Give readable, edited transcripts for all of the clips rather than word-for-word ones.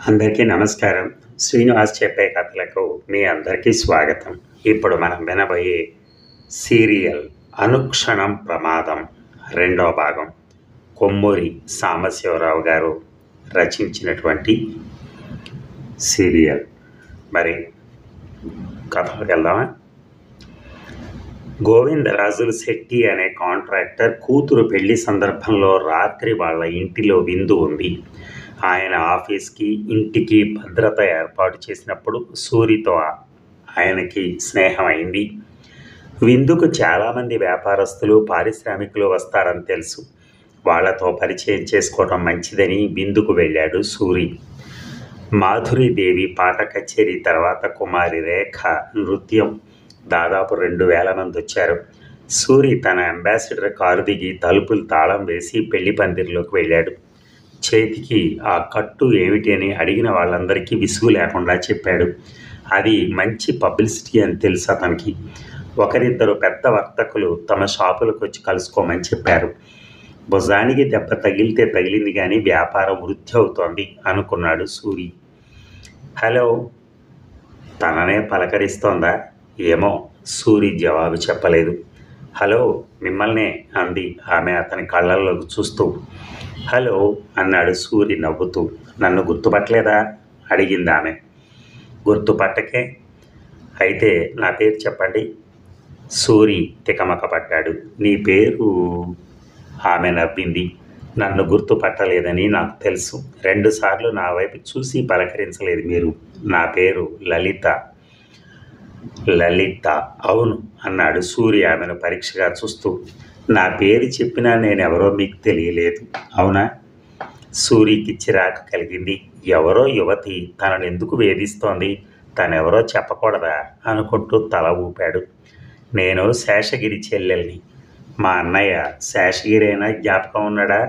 అందరికీ నమస్కారం. శ్రీనివాస్ చెప్పే కథలకు మీ అందరికీ స్వాగతం. ఇప్పుడు మనం వినబోయే సీరియల్ అనుక్షణం ప్రమాదం రెండో భాగం. కొమ్మూరి సాంబశివరావు గారు రచించినటువంటి సీరియల్. మరి కథలోకి వెళ్దామా? గోవిందరాజులు శెట్టి అనే కాంట్రాక్టర్ కూతురు పెళ్లి సందర్భంలో రాత్రి వాళ్ళ ఇంటిలో విందు ఉంది. ఆయన ఆఫీస్కి ఇంటికి భద్రత ఏర్పాటు చేసినప్పుడు సూరితో ఆయనకి స్నేహం అయింది. విందుకు చాలామంది వ్యాపారస్తులు పారిశ్రామికులు వస్తారని తెలుసు. వాళ్లతో పరిచయం చేసుకోవడం మంచిదని విందుకు వెళ్ళాడు సూరి. మాధురీదేవి పాట కచేరీ తర్వాత కుమారి రేఖ నృత్యం. దాదాపు 2000 మంది వచ్చారు. సూరి తన అంబాసిడర్ కారు దిగి తలుపులు తాళం వేసి పెళ్లి పందిరిలోకి వెళ్ళాడు. చేతికి ఆ కట్టు ఏమిటి అని అడిగిన వాళ్ళందరికీ విసుగు లేకుండా చెప్పాడు. అది మంచి పబ్లిసిటీ అని తెలుసు అతనికి. ఒకరిద్దరు పెద్ద వర్తకులు తమ షాపులకు వచ్చి కలుసుకోమని చెప్పారు. భుజానికి దెబ్బ తగిలితే తగిలింది కానీ వ్యాపారం వృద్ధి అవుతోంది అనుకున్నాడు సూరి. హలో, తననే పలకరిస్తోందా ఏమో? సూరి జవాబు చెప్పలేదు. హలో, మిమ్మల్నే అంది ఆమె అతని కళ్ళల్లోకి చూస్తూ. హలో అన్నాడు సూరి నవ్వుతూ. నన్ను గుర్తుపట్టలేదా అడిగింది ఆమె. గుర్తుపట్టకే? అయితే నా పేరు చెప్పండి. సూరి తికమక పడ్డాడు. నీ పేరు? ఆమె నవ్వింది. నన్ను గుర్తుపట్టలేదని నాకు తెలుసు. 2 సార్లు నా వైపు చూసి పలకరించలేదు మీరు. నా పేరు లలిత. లలిత? అవును అన్నాడు సూరి ఆమెను పరీక్షగా చూస్తూ. నా పేరు చెప్పినా నేనెవరో మీకు తెలియలేదు, అవునా? సూరికి చిరాకు కలిగింది. ఎవరో యువతి తనను ఎందుకు వేధిస్తోంది? తనెవరో చెప్పకూడదా అనుకుంటూ తల ఊపాడు. నేను శేషగిరి చెల్లెల్ని. మా అన్నయ్య శేషగిరేనా జ్ఞాపకం ఉన్నాడా?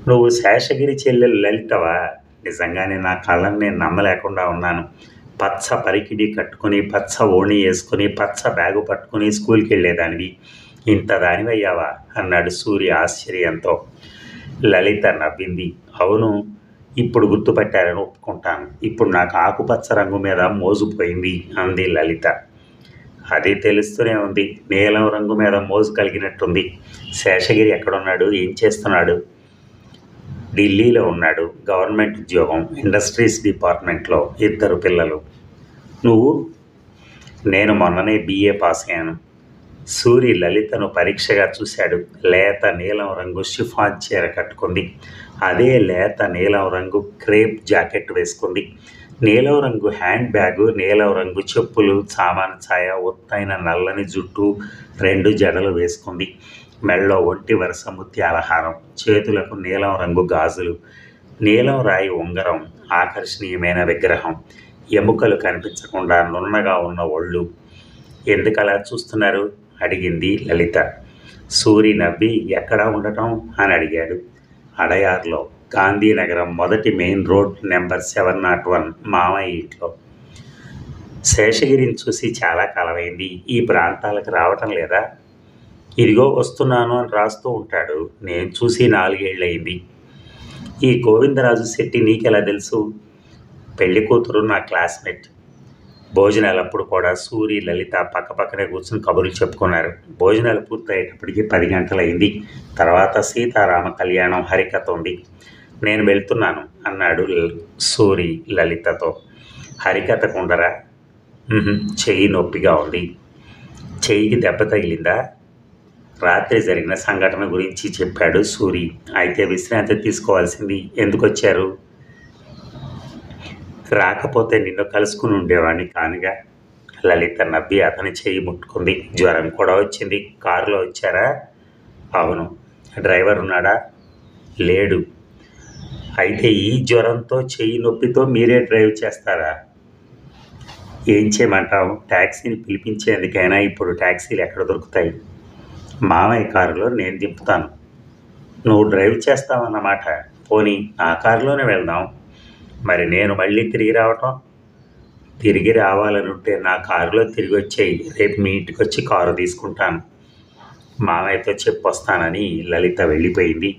నువ్వు శేషగిరి చెల్లెలు లలితవా? నిజంగానే నా కళ్ళని నేను నమ్మలేకుండా ఉన్నాను. పచ్చ పరికిడి కట్టుకుని, పచ్చ ఓణి వేసుకుని, పచ్చ బ్యాగు పట్టుకుని స్కూల్కి వెళ్ళేదానివి. ఇంత దానివయ్యావా అన్నాడు సూర్య ఆశ్చర్యంతో. లలిత నవ్వింది. అవును, ఇప్పుడు గుర్తుపట్టారని ఒప్పుకుంటాను. ఇప్పుడు నాకు ఆకుపచ్చ రంగు మీద మోజుపోయింది అంది లలిత. అది తెలుస్తూనే ఉంది. నీలం రంగు మీద మోజు కలిగినట్టుంది. శేషగిరి ఎక్కడున్నాడు? ఏం చేస్తున్నాడు? ఢిల్లీలో ఉన్నాడు. గవర్నమెంట్ ఉద్యోగం, ఇండస్ట్రీస్ డిపార్ట్మెంట్లో. 2 పిల్లలు. నువ్వు? నేను మొన్ననే BA పాస్ అయ్యాను. సూరి లలితను పరీక్షగా చూశాడు. లేత నీలం రంగు షిఫాన్ చీర కట్టుకుంది. అదే లేత నీలం రంగు క్రేప్ జాకెట్ వేసుకుంది. నీలం రంగు హ్యాండ్ బ్యాగు, నీలం రంగు చెప్పులు, సామాను ఛాయ, ఒత్తైన నల్లని జుట్టు, 2 జడలు వేసుకుంది. మెళ్ళో ఒంటి వరుస ముత్యాల హారం, చేతులకు నీలం రంగు గాజులు, నీలం రాయి ఉంగరం, ఆకర్షణీయమైన విగ్రహం, ఎముకలు కనిపించకుండా నున్నగా ఉన్న ఒళ్ళు. ఎందుకలా చూస్తున్నారు అడిగింది లలిత. సూరి నవ్వి ఎక్కడా ఉండటం అని అడిగాడు. అడయార్లో, గాంధీనగరం మొదటి మెయిన్ రోడ్ నెంబర్ 701 మామయ్య ఇంట్లో. శేషగిరిని చూసి చాలా కాలమైంది. ఈ ప్రాంతాలకు రావటం లేదా? ఇదిగో వస్తున్నాను అని రాస్తూ ఉంటాడు. నేను చూసి 4 ఏళ్ళయింది. ఈ గోవిందరాజు శెట్టి నీకెలా తెలుసు? పెళ్లి కూతురు నా క్లాస్మేట్. భోజనాలప్పుడు కూడా సూరి లలిత పక్కపక్కనే కూర్చుని కబుర్లు చెప్పుకున్నారు. భోజనాలు పూర్తయ్యేటప్పటికి 10 గంటలైంది. తర్వాత సీతారామ కళ్యాణం హరికథ ఉంది. నేను వెళ్తున్నాను అన్నాడు సూరి లలితతో. హరికథకు ఉండరా? చెయ్యి నొప్పిగా ఉంది. చెయ్యికి దెబ్బ తగిలిందా? రాత్రి జరిగిన సంఘటన గురించి చెప్పాడు సూరి. అయితే విశ్రాంతి తీసుకోవాల్సింది. ఎందుకు వచ్చారు? రాకపోతే నిన్ను కలుసుకుని ఉండేవాడిని కానుగా. లలిత నవ్వి అతని చెయ్యి ముట్టుకుంది. జ్వరం కూడా వచ్చింది. కారులో వచ్చారా? అవును. డ్రైవర్ ఉన్నాడా? లేడు. అయితే ఈ జ్వరంతో చెయ్యి నొప్పితో మీరే డ్రైవ్ చేస్తారా? ఏం చేయమంటావు? ట్యాక్సీని పిలిపించేందుకైనా ఇప్పుడు ట్యాక్సీలు ఎక్కడ దొరుకుతాయి? మామయ్య కారులో నేను దింపుతాను. నువ్వు డ్రైవ్ చేస్తావన్నమాట. పోనీ నా కారులోనే వెళ్దాం. మరి నేను మళ్ళీ తిరిగి రావటం? తిరిగి రావాలనుంటే నా కారులో తిరిగి వచ్చేయి. రేపు మీ ఇంటికి వచ్చి కారు తీసుకుంటాను. మామయ్యతో చెప్పొస్తానని లలిత వెళ్ళిపోయింది.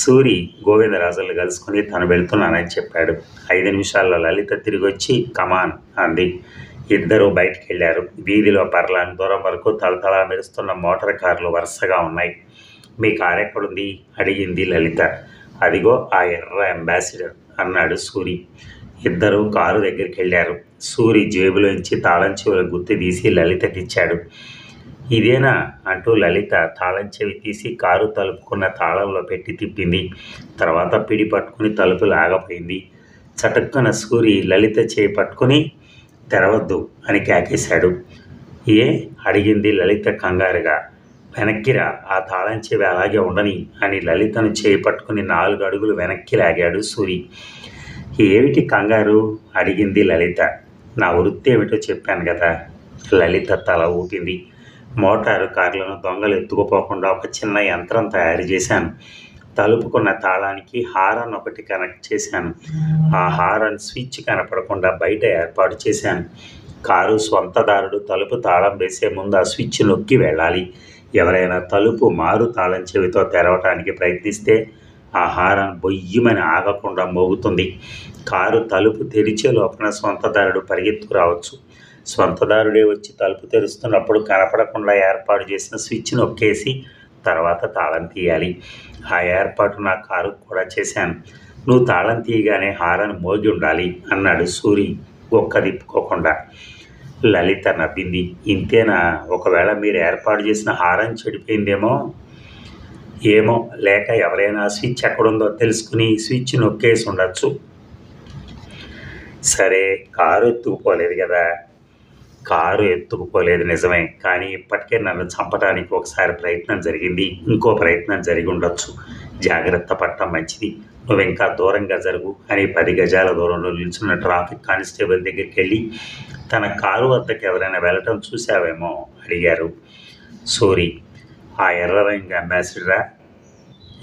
సూరి గోవిందరాజులు కలుసుకుని తను వెళ్తున్నానని చెప్పాడు. 5 నిమిషాల్లో లలిత తిరిగి వచ్చి కమాన్ అంది. ఇద్దరూ బయటికి వెళ్ళారు. వీధిలో పర్లాంగ్ దూరం వరకు తళతళా మెరుస్తున్న మోటార్ కార్లు వరుసగా ఉన్నాయి. మీ కారు ఎక్కడుంది అడిగింది లలిత. అదిగో ఆ ఎర్ర అంబాసిడర్ అన్నాడు సూరి. ఇద్దరూ కారు దగ్గరికి వెళ్ళారు. సూరి జేబులోంచి తాళం చెవుల గుర్తు తీసి లలితకిచ్చాడు. ఇదేనా అంటూ లలిత తాళం చెవి తీసి కారు తలుపుకున్న తాళంలో పెట్టి తిప్పింది. తర్వాత పిడి పట్టుకుని తలుపు లాగపోయింది. చటుక్కున సూరి లలిత చేయి పట్టుకుని తెరవద్దు అని కేకేశాడు. ఏ అడిగింది లలిత కంగారుగా. వెనక్కిరా, ఆ తాళం చెవి అలాగే ఉండని అని లలితను చేయి పట్టుకుని 4 అడుగులు వెనక్కి లాగాడు సూరి. ఏమిటి కంగారు అడిగింది లలిత. నా వృత్తి ఏమిటో చెప్పాను కదా. లలిత తల ఊపింది. మోటారు కార్లను దొంగలు ఎత్తుకుపోకుండా ఒక చిన్న యంత్రం తయారు చేశాను. తలుపుకున్న తాళానికి హారన్ ఒకటి కనెక్ట్ చేశాను. ఆ హారన్ స్విచ్ కనపడకుండా బయట ఏర్పాటు చేశాను. కారు స్వంతదారుడు తలుపు తాళం వేసే ముందు ఆ స్విచ్ నొక్కి వెళ్ళాలి. ఎవరైనా తలుపు మారు తాళం చెవితో తెరవటానికి ప్రయత్నిస్తే ఆ హారన్ బొయ్యమని ఆగకుండా మోగుతుంది. కారు తలుపు తెరిచే లోపల స్వంతదారుడు పరిగెత్తుకు రావచ్చు. స్వంతదారుడే వచ్చి తలుపు తెరుస్తున్నప్పుడు కనపడకుండా ఏర్పాటు చేసిన స్విచ్ నొక్కేసి తర్వాత తాళం తీయాలి. ఆ ఏర్పాటు నా కారు కూడా చేశాను. నువ్వు తాళం తీయగానే హారన్ మోగి ఉండాలి అన్నాడు సూరి ఒక్క దిప్పుకోకుండా. లలిత నవ్వింది. ఇంతేనా? ఒకవేళ మీరు ఏర్పాటు చేసిన హారన్ చెడిపోయిందేమో. ఏమో, లేక ఎవరైనా స్విచ్ ఎక్కడుందో తెలుసుకుని స్విచ్ నొక్కేసి ఉండొచ్చు. సరే, కారు ఎత్తుకుపోలేదు కదా. కారు ఎత్తుకుపోలేదు నిజమే, కానీ ఇప్పటికే నన్ను చంపడానికి ఒకసారి ప్రయత్నం జరిగింది. ఇంకో ప్రయత్నం జరిగి ఉండొచ్చు. జాగ్రత్త పడటం మంచిది. నువ్వు ఇంకా దూరంగా జరుగు అని 10 గజాల దూరంలో నిల్చున్న ట్రాఫిక్ కానిస్టేబుల్ దగ్గరికి వెళ్ళి తన కారు వద్దకు ఎవరైనా వెళ్ళటం చూసావేమో అడిగారు. సూరి. ఆ ఎర్ర రంగు అంబాసిడరా?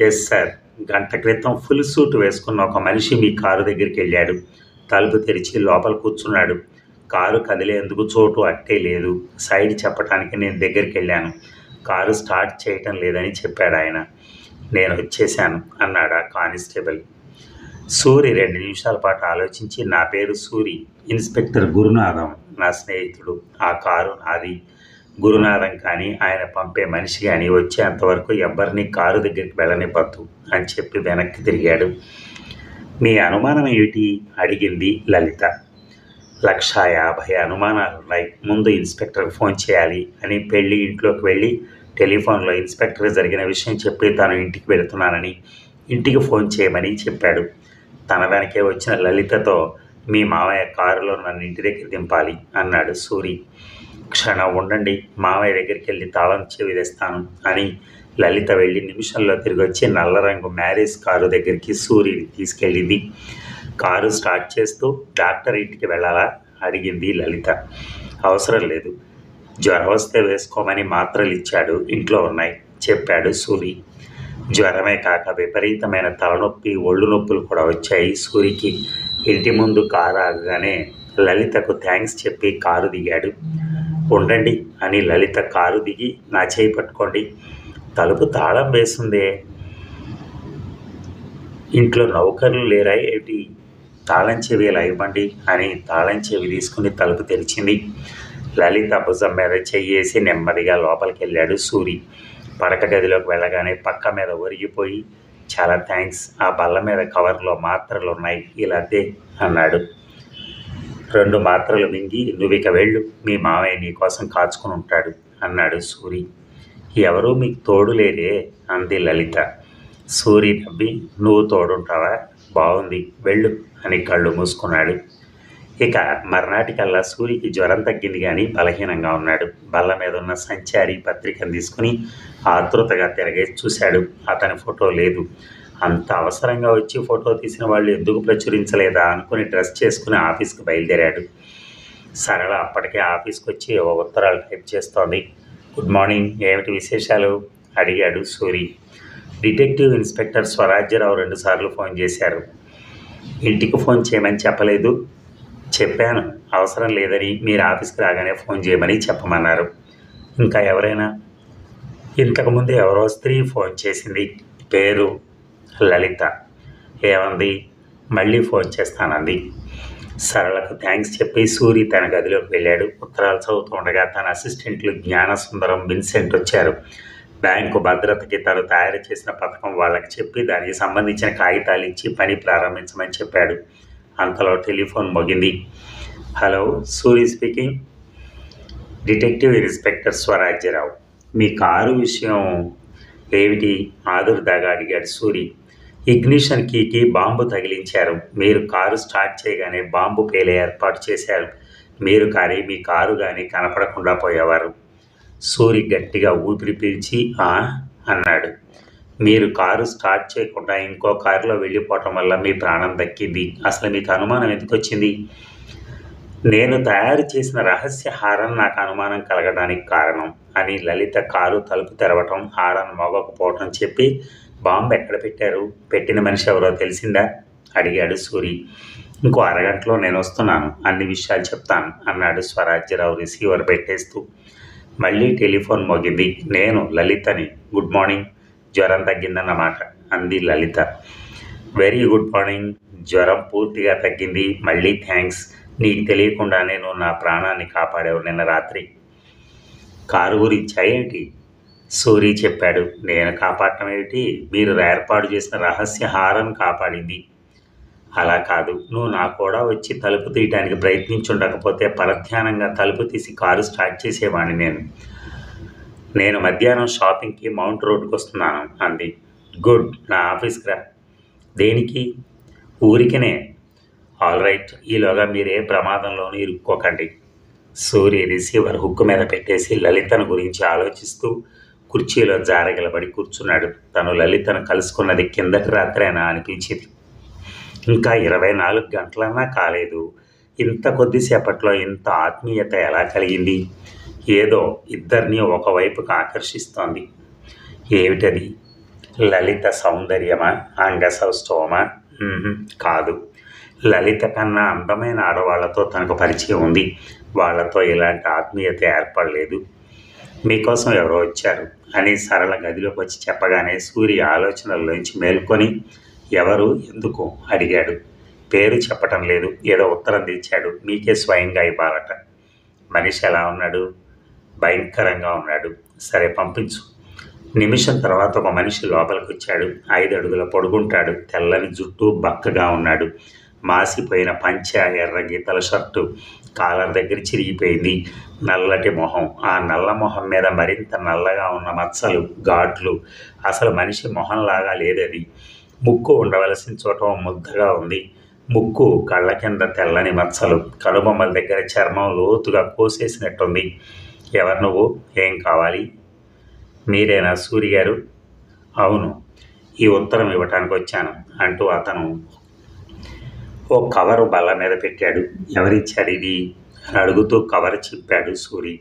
Yes sir. గంట క్రితం ఫుల్ సూట్ వేసుకున్న ఒక మనిషి మీ కారు దగ్గరికి వెళ్ళాడు. తలుపు తెరిచి లోపల కూర్చున్నాడు. కారు కదిలేందుకు చోటు అట్టే లేదు. సైడ్ చెప్పడానికి నేను దగ్గరికి వెళ్ళాను. కారు స్టార్ట్ చేయటం లేదని చెప్పాడు ఆయన. నేను వచ్చేశాను అన్నాడు ఆ కానిస్టేబుల్. సూరి 2 నిమిషాల పాటు ఆలోచించి, నా పేరు సూరి, ఇన్స్పెక్టర్ గురునాథం నా స్నేహితుడు. ఆ కారు నాది. గురునాథం కానీ ఆయన పంపే మనిషి కానీ వచ్చేంతవరకు ఎవ్వరినీ కారు దగ్గరికి వెళ్ళనివ్వద్దు అని చెప్పి వెనక్కి తిరిగాడు. మీ అనుమానం ఏమిటి అడిగింది లలిత. 150 అనుమానాలున్నాయి. ముందు ఇన్స్పెక్టర్కి ఫోన్ చేయాలి అని పెళ్ళి ఇంట్లోకి వెళ్ళి టెలిఫోన్లో ఇన్స్పెక్టర్ జరిగిన విషయం చెప్పి తాను ఇంటికి వెళుతున్నానని, ఇంటికి ఫోన్ చేయమని చెప్పాడు. తన వెనకే వచ్చిన లలితతో, మీ మామయ్య కారులో నన్ను ఇంటి దగ్గర దింపాలి అన్నాడు సూరి. క్షణం ఉండండి, మామయ్య దగ్గరికి వెళ్ళి తాళం చెవి తెస్తాను అని లలిత వెళ్ళి నిమిషంలో తిరిగి వచ్చి నల్ల రంగు మ్యారేజ్ కారు దగ్గరికి సూరిని తీసుకెళ్ళింది. కారు స్టార్ట్ చేస్తూ, డాక్టర్ ఇంటికి వెళ్ళాలా అడిగింది లలిత. అవసరం లేదు, జ్వరం వస్తే వేసుకోమని మాత్రలు ఇచ్చాడు, ఇంట్లో ఉన్నాయి చెప్పాడు సూరి. జ్వరమే కాక విపరీతమైన తలనొప్పి, ఒళ్ళు నొప్పులు కూడా వచ్చాయి సూరికి. ఇంటి ముందు కారు ఆగగానే లలితకు థ్యాంక్స్ చెప్పి కారు దిగాడు. ఉండండి అని లలిత కారు దిగి, నా చేయి పట్టుకోండి. తలుపు తాళం వేస్తుందే. ఇంట్లో నౌకర్లు లేరా ఏమిటి? తాళం చెవి ఇలా ఇవ్వండి అని తాళం చెవి తీసుకుని తలుపు తెరిచింది. లలిత భుజం మీద చెయ్యేసి నెమ్మదిగా లోపలికి వెళ్ళాడు సూరి. పడక గదిలోకి వెళ్ళగానే పక్క మీద ఒరిగిపోయి, చాలా థ్యాంక్స్, ఆ బల్ల మీద కవర్లో మాత్రలు ఉన్నాయి, ఇలా దే అన్నాడు. 2 మాత్రలు మింగి, నువ్విక వెళ్ళు, మీ మామయ్య నీ కోసం కాచుకుని ఉంటాడు అన్నాడు సూరి. ఎవరూ మీకు తోడు లేరే అంది లలిత. సూరి నవ్వి, నువ్వు తోడుంటావా? బాగుంది, వెళ్ళు అని కళ్ళు మూసుకున్నాడు. ఇక మర్నాటికల్లా సూరికి జ్వరం తగ్గింది కానీ బలహీనంగా ఉన్నాడు. బల్ల మీద ఉన్న సంచారి పత్రికను తీసుకుని ఆతృతగా తిరగేసి చూశాడు. అతని ఫోటో లేదు. అంత అవసరంగా వచ్చి ఫోటో తీసిన వాళ్ళు ఎందుకు ప్రచురించలేదా అనుకుని డ్రెస్ చేసుకుని ఆఫీస్కి బయలుదేరాడు. సరళ అప్పటికే ఆఫీస్కి వచ్చి ఓ ఉత్తరాలు టైప్ చేస్తోంది. గుడ్ మార్నింగ్, ఏమిటి విశేషాలు అడిగాడు సూరి. డిటెక్టివ్ ఇన్స్పెక్టర్ స్వరాజ్యరావు 2 సార్లు ఫోన్ చేశారు. ఇంటికి ఫోన్ చేయమని చెప్పలేదు. చెప్పాను, అవసరం లేదని, మీరు ఆఫీస్కి రాగానే ఫోన్ చేయమని చెప్పమన్నారు. ఇంకా ఎవరైనా? ఇంతకుముందు ఎవరో స్త్రీ ఫోన్ చేసింది. పేరు లలిత ఏమంది? మళ్ళీ ఫోన్ చేస్తానంది. సరళకు థ్యాంక్స్ చెప్పి సూరి తన గదిలోకి వెళ్ళాడు. ఉత్తరాలు చదువుతూ ఉండగా తన అసిస్టెంట్లు జ్ఞానసుందరం, విన్సెంట్ వచ్చారు. బ్యాంకు భద్రతకి తను తయారు చేసిన పథకం వాళ్ళకి చెప్పి దానికి సంబంధించిన కాగితాలు ఇచ్చి పని ప్రారంభించమని చెప్పాడు. అంతలో టెలిఫోన్ మోగింది. Hello, Suri speaking. Detective inspector Swarajyarao. మీ కారు విషయం ఏమిటి? ఆదుర్దాగా అడిగాడు సూరి. ఇగ్నిషన్ కీకి బాంబు తగిలించారు. మీరు కారు స్టార్ట్ చేయగానే బాంబు పేలే ఏర్పాటు చేశారు. మీరు కానీ మీ కారు కానీ కనపడకుండా పోయేవారు. సూరి గట్టిగా ఊపిరి పీల్చి అన్నాడు. మీరు కారు స్టార్ట్ చేయకుండా ఇంకో కారులో వెళ్ళిపోవటం వల్ల మీ ప్రాణం దక్కింది. అసలు మీకు అనుమానం ఎందుకు వచ్చింది? నేను తయారు చేసిన రహస్య హారం నాకు అనుమానం కలగడానికి కారణం అని లలిత కారు తలుపు తెరవటం, హారం మోగకపోవటం చెప్పి బాంబు ఎక్కడ పెట్టారు, పెట్టిన మనిషి ఎవరో తెలిసిందా అడిగాడు సూరి. ఇంకో అరగంటలో నేను వస్తున్నాను, అన్ని విషయాలు చెప్తాను అన్నాడు స్వరాజ్యరావు రిసీవర్ పెట్టేస్తూ. మళ్ళీ టెలిఫోన్ మోగింది. నేను లలితని. Good morning. జ్వరం తగ్గిందన్నమాట అంది లలిత. Very good morning. జ్వరం పూర్తిగా తగ్గింది. మళ్ళీ థ్యాంక్స్. నీకు తెలియకుండా నేను నా ప్రాణాన్ని కాపాడావు నిన్న రాత్రి. కారు గురించా ఏంటి? సూరి చెప్పాడు. నేను కాపాడటం ఏమిటి? మీరు ఏర్పాటు చేసిన రహస్య హారం కాపాడింది. అలా కాదు, నువ్వు నా కూడా వచ్చి తలుపు తీయడానికి ప్రయత్నించుండకపోతే పరధ్యానంగా తలుపు తీసి కారు స్టార్ట్ చేసేవాడిని. నేను మధ్యాహ్నం షాపింగ్కి మౌంట్ రోడ్కి వస్తున్నాను అంది. గుడ్. నా ఆఫీస్కి రా. దేనికి? ఊరికనే. All right. ఈలోగా మీరే ప్రమాదంలోనూ ఇరుక్కోకండి. సూరి రిసీవర్ హుక్కు మీద పెట్టేసి లలితను గురించి ఆలోచిస్తూ కుర్చీలో జారగలబడి కూర్చున్నాడు. తను లలితను కలుసుకున్నది కిందటి రాత్రేనా అనిపించింది. ఇంకా 24 గంటలన్నా కాలేదు. ఇంత కొద్దిసేపట్లో ఇంత ఆత్మీయత ఎలా కలిగింది? ఏదో ఇద్దరిని ఒకవైపుకు ఆకర్షిస్తోంది. ఏమిటది? లలిత సౌందర్యమా, అంగసౌష్ఠవమా? కాదు. లలిత కన్నా అందమైన ఆడవాళ్లతో తనకు పరిచయం ఉంది. వాళ్లతో ఇలాంటి ఆత్మీయత ఏర్పడలేదు. మీకోసం ఎవరో వచ్చారు అని సరళ గదిలోకి వచ్చి చెప్పగానే సూరి ఆలోచనల్లోంచి మేల్కొని ఎవరు, ఎందుకు అడిగాడు. పేరు చెప్పటం లేదు, ఏదో ఉత్తరం తెచ్చాడు, మీకే స్వయంగా ఇవ్వాలట. మనిషి ఎలా ఉన్నాడు? భయంకరంగా ఉన్నాడు. సరే పంపించు. నిమిషం తర్వాత ఒక మనిషి లోపలికి వచ్చాడు. 5 అడుగుల పొడుగుంటాడు. తెల్లని జుట్టు, బక్కగా ఉన్నాడు. మాసిపోయిన పంచ, ఎర్ర గీతల షర్టు, కాలర్ దగ్గర చిరిగిపోయింది. నల్లటి మొహం. ఆ నల్ల మొహం మీద మరింత నల్లగా ఉన్న మచ్చలు, ఘాట్లు. అసలు మనిషి మొహంలాగా లేదది. ముక్కు ఉండవలసిన చోట ముద్దగా ఉంది. ముక్కు, కళ్ళ కింద తెల్లని మచ్చలు, కనుబొమ్మల దగ్గర చర్మం లోతుగా కోసేసినట్టుంది. ఎవరు నువ్వు? ఏం కావాలి? మీరేనా సూరి గారు? అవును. ఈ ఉత్తరం ఇవ్వటానికి వచ్చాను అంటూ అతను ఓ కవరు బల్ల మీద పెట్టాడు. ఎవరిచ్చారు ఇది అని అడుగుతూ కవర్ చెప్పాడు సూరి.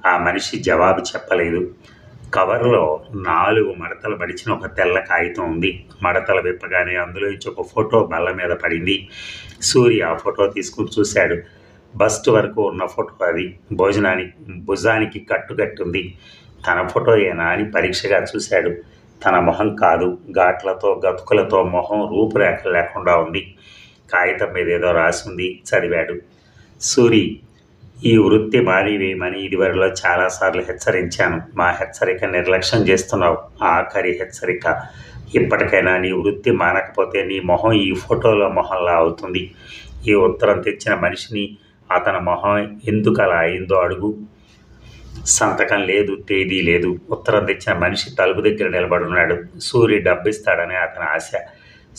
ఆ మనిషి జవాబు చెప్పలేదు. కవర్లో 4 మడతలు పడిచిన ఒక తెల్ల కాగితం ఉంది. మడతలు విప్పగానే అందులోంచి ఒక ఫోటో బల్ల మీద పడింది. సూరి ఆ ఫోటో తీసుకుని చూశాడు. బస్ట్ వరకు ఉన్న ఫోటో అది. భుజానికి కట్టుకట్టుంది. తన ఫోటో ఏనా అని పరీక్షగా చూశాడు. తన మొహం కాదు. ఘాట్లతో, గతుకులతో మొహం రూపురేఖలు లేకుండా ఉంది. కాగితం మీద ఏదో రాసింది. చదివాడు. సూరి, ఈ వృత్తి మానివేయమని ఇదివరలో చాలాసార్లు హెచ్చరించాను. మా హెచ్చరిక నిర్లక్ష్యం చేస్తున్నావు. ఆఖరి హెచ్చరిక. ఇప్పటికైనా నీ వృత్తి మానకపోతే నీ మొహం ఈ ఫోటోలో మొహంలా అవుతుంది. ఈ ఉత్తరం తెచ్చిన మనిషిని, అతని మొహం ఎందుకు అలా అయిందో అడుగు. సంతకం లేదు, తేదీ లేదు. ఉత్తరం తెచ్చిన మనిషి తలుపు దగ్గర నిలబడున్నాడు. సూరి డబ్బిస్తాడని అతని ఆశ.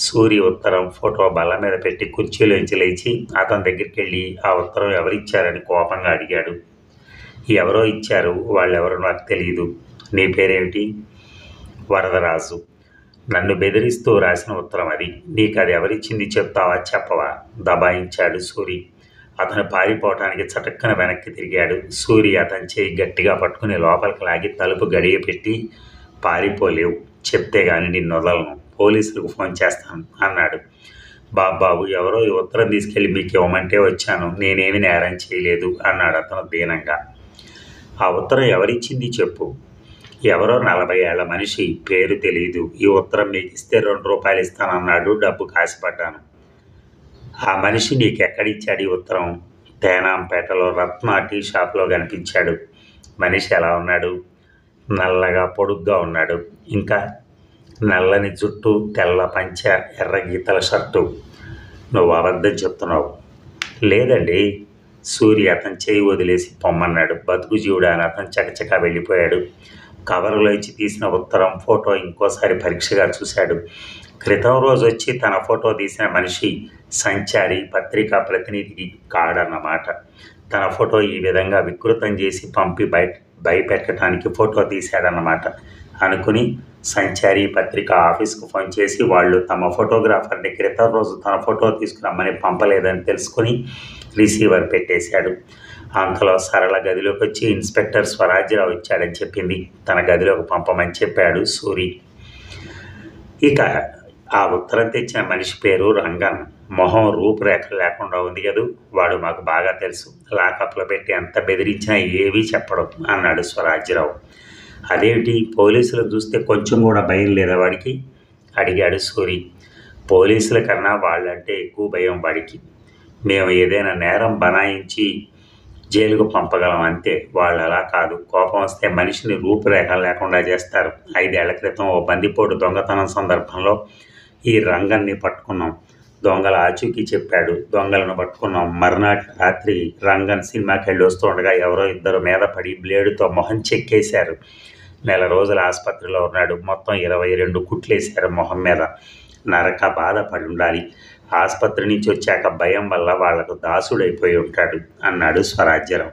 సూరి ఉత్తరం ఫోటో బల్ల మీద పెట్టి కుర్చీలోంచి లేచి అతని దగ్గరికి వెళ్ళి ఆ ఉత్తరం ఎవరిచ్చారని కోపంగా అడిగాడు. ఎవరో ఇచ్చారు, వాళ్ళెవరో నాకు తెలియదు. నీ పేరేమిటి? వరదరాజు. నన్ను బెదిరిస్తూ రాసిన ఉత్తరం అది. నీకు అది ఎవరిచ్చింది చెప్తావా చెప్పవా? దబాయించాడు సూరి. అతను పారిపోవటానికి చటుక్కన వెనక్కి తిరిగాడు. సూరి అతని చేయి గట్టిగా పట్టుకుని లోపలికి లాగి తలుపు గడియ పెట్టి, పారిపోలేవు, చెప్తే గాని నిన్ను వదలను, పోలీసులకు ఫోన్ చేస్తాను అన్నాడు. బాబు, ఎవరో ఈ ఉత్తరం తీసుకెళ్ళి మీకు ఇవ్వమంటే వచ్చాను. నేనేమి నేరం చేయలేదు అన్నాడు అతను దీనంగా. ఆ ఉత్తరం ఎవరిచ్చింది చెప్పు. ఎవరో 40 ఏళ్ల మనిషి, పేరు తెలీదు. ఈ ఉత్తరం మీకు ఇస్తే ₹2 ఇస్తానన్నాడు. డబ్బు కాసిపడ్డాను. ఆ మనిషి నీకెక్కడిచ్చాడు ఈ ఉత్తరం? తేనాంపేటలో రత్న టీ షాప్లో కనిపించాడు. మనిషి ఎలా ఉన్నాడు? నల్లగా పొడుగ్గా ఉన్నాడు. ఇంకా నల్లని జుట్టు, తెల్ల పంచ, ఎర్ర గీతల షర్టు. నువ్వు అబద్ధం చెప్తున్నావు. లేదండి. సూర్య అతని చేయి వదిలేసి పొమ్మన్నాడు. బతుకు జీవుడు అని అతను చకచకా వెళ్ళిపోయాడు. కవరులోంచి తీసిన ఉత్తరం ఫోటో ఇంకోసారి పరీక్షగా చూశాడు. క్రితం రోజు వచ్చి తన ఫోటో తీసిన మనిషి సంచారి, పత్రికా ప్రతినిధికి కాడన్నమాట. తన ఫోటో ఈ విధంగా వికృతం చేసి పంపి భయపెట్టడానికి ఫోటో తీశాడన్నమాట అనుకుని సంచారి పత్రికా ఆఫీస్కు ఫోన్ చేసి వాళ్ళు తమ ఫోటోగ్రాఫర్ని క్రితం రోజు తన ఫోటో తీసుకురమ్మని పంపలేదని తెలుసుకుని రిసీవర్ పెట్టేశాడు. అంతలో సరళ గదిలోకి వచ్చి ఇన్స్పెక్టర్ స్వరాజ్యరావు వచ్చాడని చెప్పింది. తన గదిలోకి పంపమని చెప్పాడు సూరి. ఇక ఆ ఉత్తరం తెచ్చిన మనిషి పేరు రంగన్. మొహం రూపురేఖలు లేకుండా ఉంది కదూ. వాడు మాకు బాగా తెలుసు. లాకప్లో పెట్టి ఎంత బెదిరించినా ఏవీ చెప్పడం అన్నాడు స్వరాజ్యరావు. అదేమిటి, పోలీసులు చూస్తే కొంచెం కూడా భయం లేదా వాడికి అడిగాడు సూరి. పోలీసుల కన్నా వాళ్ళంటే ఎక్కువ భయం వాడికి. మేము ఏదైనా నేరం బనాయించి జైలుకు పంపగలం అంతే. వాళ్ళు అలా కాదు. కోపం వస్తే మనిషిని రూపురేఖలు లేకుండా చేస్తారు. 5 ఏళ్ల క్రితం ఓ బందిపోటు దొంగతనం సందర్భంలో ఈ రంగన్ని పట్టుకున్నాం. దొంగల ఆచూకీ చెప్పాడు. దొంగలను పట్టుకున్నాం. మర్నాటి రాత్రి రంగన్ సినిమాకి వెళ్ళి వస్తుండగా ఎవరో ఇద్దరు మీద పడి బ్లేడుతో మొహం చెక్కేశారు. 4 రోజులు ఆసుపత్రిలో ఉన్నాడు. మొత్తం 22 కుట్లేశారు మొహం మీద. నరక బాధపడి ఉండాలి. ఆసుపత్రి నుంచి వచ్చాక భయం వల్ల వాళ్లకు దాసుడైపోయి ఉంటాడు అన్నాడు స్వరాజ్యరావు.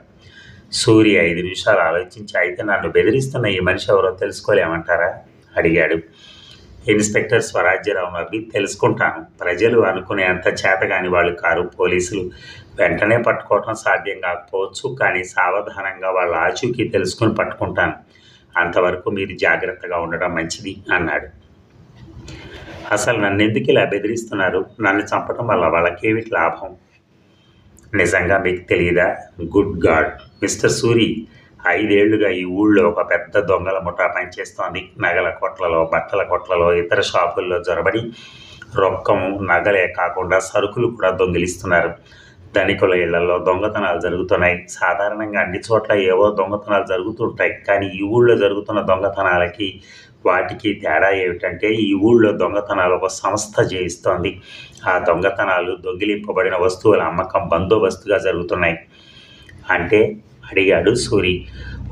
సూర్య 5 నిమిషాలు ఆలోచించి, అయితే నన్ను బెదిరిస్తున్న ఈ మనిషి ఎవరో తెలుసుకోలేమంటారా అడిగాడు. ఇన్స్పెక్టర్ స్వరాజ్యరావు నవ్వి, తెలుసుకుంటాను. ప్రజలు అనుకునేంత చేతగాని వాళ్ళు కారు పోలీసులు. వెంటనే పట్టుకోవటం సాధ్యం కాకపోవచ్చు, కానీ సావధానంగా వాళ్ళ ఆచూకీ తెలుసుకుని పట్టుకుంటాను. అంతవరకు మీరు జాగ్రత్తగా ఉండడం మంచిది అన్నాడు. అసలు నన్ను ఎందుకు ఇలా బెదిరిస్తున్నారు? నన్ను చంపడం వల్ల వాళ్ళకేమిటి లాభం? నిజంగా మీకు తెలియదా? గుడ్ గాడ్ మిస్టర్ సూరి, 5 ఏళ్లుగా ఈ ఊళ్ళో ఒక పెద్ద దొంగల ముఠా పనిచేస్తోంది. నగల కొట్లలో, బట్టల కొట్లలో, ఇతర షాపుల్లో జొరబడి రొక్కము, నగలే కాకుండా సరుకులు కూడా దొంగిలిస్తున్నారు. ధనికుల ఇళ్లలో దొంగతనాలు జరుగుతున్నాయి. సాధారణంగా అన్ని చోట్ల ఏవో దొంగతనాలు జరుగుతుంటాయి. కానీ ఈ ఊళ్ళో జరుగుతున్న దొంగతనాలకి వాటికి తేడా ఏమిటంటే, ఈ ఊళ్ళో దొంగతనాలు ఒక సంస్థ చేయిస్తోంది. ఆ దొంగతనాలు దొంగిలింపబడిన వస్తువుల అమ్మకం బందోబస్తుగా జరుగుతున్నాయి. అంటే అడిగాడు సూరి.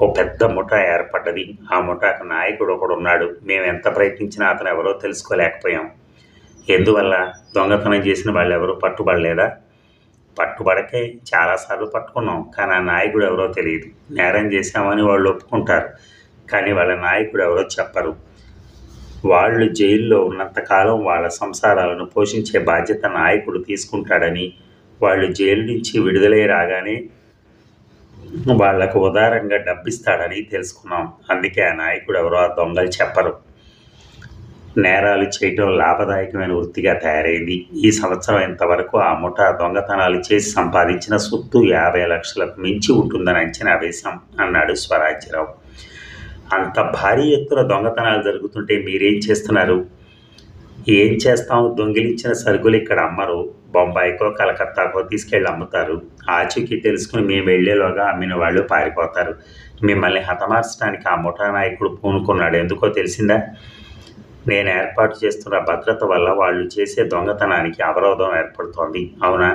ఓ పెద్ద ముఠా ఏర్పడ్డది. ఆ ముఠాకు నాయకుడు ఒకడున్నాడు. మేము ఎంత ప్రయత్నించినా అతను ఎవరో తెలుసుకోలేకపోయాం. ఎందువల్ల? దొంగతనం చేసిన వాళ్ళు ఎవరూ పట్టుబడలేదా? పట్టుబడకే చాలాసార్లు పట్టుకున్నాం. కానీ ఆ నాయకుడు ఎవరో తెలియదు. నేరం చేశామని వాళ్ళు ఒప్పుకుంటారు, కానీ వాళ్ళ నాయకుడు ఎవరో చెప్పరు. వాళ్ళు జైల్లో ఉన్నంతకాలం వాళ్ళ సంసారాలను పోషించే బాధ్యత నాయకుడు తీసుకుంటాడని, వాళ్ళు జైలు నుంచి విడుదలై రాగానే వాళ్లకు ఉదారంగా డబ్బిస్తాడని తెలుసుకున్నాం. అందుకే ఆ నాయకుడు ఎవరో ఆ దొంగలు చెప్పరు. నేరాలు చేయటం లాభదాయకమైన వృత్తిగా తయారైంది. ఈ సంవత్సరం ఇంతవరకు ఆ ముఠా దొంగతనాలు చేసి సంపాదించిన సొత్తు 50 లక్షలకు మించి ఉంటుందని అంచనా వేశాం అన్నాడు స్వరాజ్యరావు. అంత భారీ ఎత్తున దొంగతనాలు జరుగుతుంటే మీరేం చేస్తున్నారు? ఏం చేస్తాం? దొంగిలించిన సరుకులు ఇక్కడ అమ్మరు. బొంబాయికో కలకత్తాకో తీసుకెళ్ళి అమ్ముతారు. ఆచూకీ తెలుసుకుని మేము వెళ్లేలోగా అమ్మిన వాళ్ళు పారిపోతారు. మిమ్మల్ని హతమార్చడానికి ఆ ముఠా నాయకుడు పూనుకున్నాడు. ఎందుకో తెలిసిందా? నేను ఏర్పాటు చేస్తున్న భద్రత వల్ల వాళ్ళు చేసే దొంగతనానికి అవరోధం ఏర్పడుతోంది. అవునా?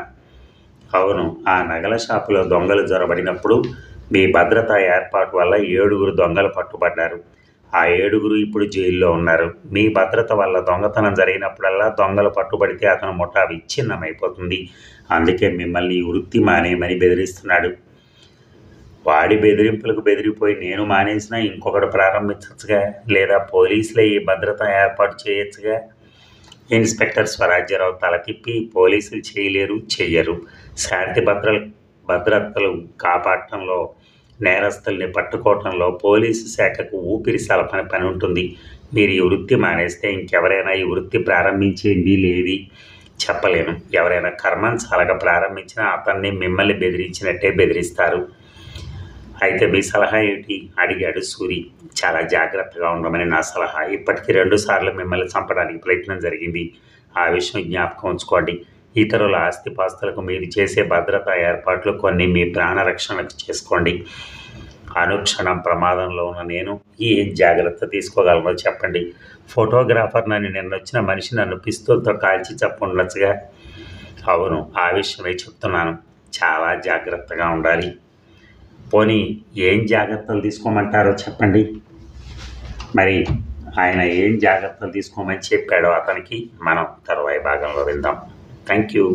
అవును. ఆ నగల షాపులో దొంగలు జొరబడినప్పుడు మీ భద్రతా ఏర్పాటు వల్ల 7 దొంగలు పట్టుబడ్డారు. ఆ 7 ఇప్పుడు జైల్లో ఉన్నారు. మీ భద్రత వల్ల దొంగతనం జరిగినప్పుడల్లా దొంగలు పట్టుబడితే అతను ముఠా విచ్ఛిన్నమైపోతుంది. అందుకే మిమ్మల్ని ఈ వృత్తి మానేయమని బెదిరిస్తున్నాడు. వాడి బెదిరింపులకు బెదిరిపోయి నేను మానేసినా ఇంకొకటి ప్రారంభించచ్చుగా, లేదా పోలీసులే ఈ భద్రత ఏర్పాటు చేయొచ్చుగా. ఇన్స్పెక్టర్ స్వరాజ్యరావు తల తిప్పి, పోలీసులు చేయలేరు, చెయ్యరు. శాంతి భద్రతలు కాపాడటంలో, నేరస్తుల్ని పట్టుకోవటంలో పోలీసు శాఖకు ఊపిరి సలపని పని ఉంటుంది. మీరు ఈ వృత్తి మానేస్తే ఇంకెవరైనా ఈ వృత్తి ప్రారంభించేది లేది చెప్పలేను. ఎవరైనా కర్మం చాలక ప్రారంభించినా అతన్ని మిమ్మల్ని బెదిరించినట్టే బెదిరిస్తారు. అయితే మీ సలహా ఏంటి అడిగాడు సూరి. చాలా జాగ్రత్తగా ఉండమని నా సలహా. ఇప్పటికి 2 సార్లు మిమ్మల్ని చంపడానికి ప్రయత్నం జరిగింది. ఆ విషయం జ్ఞాపకం ఉంచుకోండి. ఇతరుల ఆస్తిపాస్తులకు మీరు చేసే భద్రతా ఏర్పాట్లు కొన్ని మీ ప్రాణరక్షణకు చేసుకోండి. అనుక్షణం ప్రమాదంలో ఉన్న నేను ఏం జాగ్రత్త తీసుకోగలనో చెప్పండి. ఫోటోగ్రాఫర్ నన్ను నిన్నొచ్చిన మనిషి నన్ను పిస్తూల్తో కాల్చి ఉండొచ్చుగా. అవును, ఆ విషయమే చెప్తున్నాను. చాలా జాగ్రత్తగా ఉండాలి. పోనీ ఏం జాగ్రత్తలు తీసుకోమంటారో చెప్పండి. మరి ఆయన ఏం జాగ్రత్తలు తీసుకోమని చెప్పాడో అతనికి మనం తరువాయి భాగంలో విందాం. Thank you.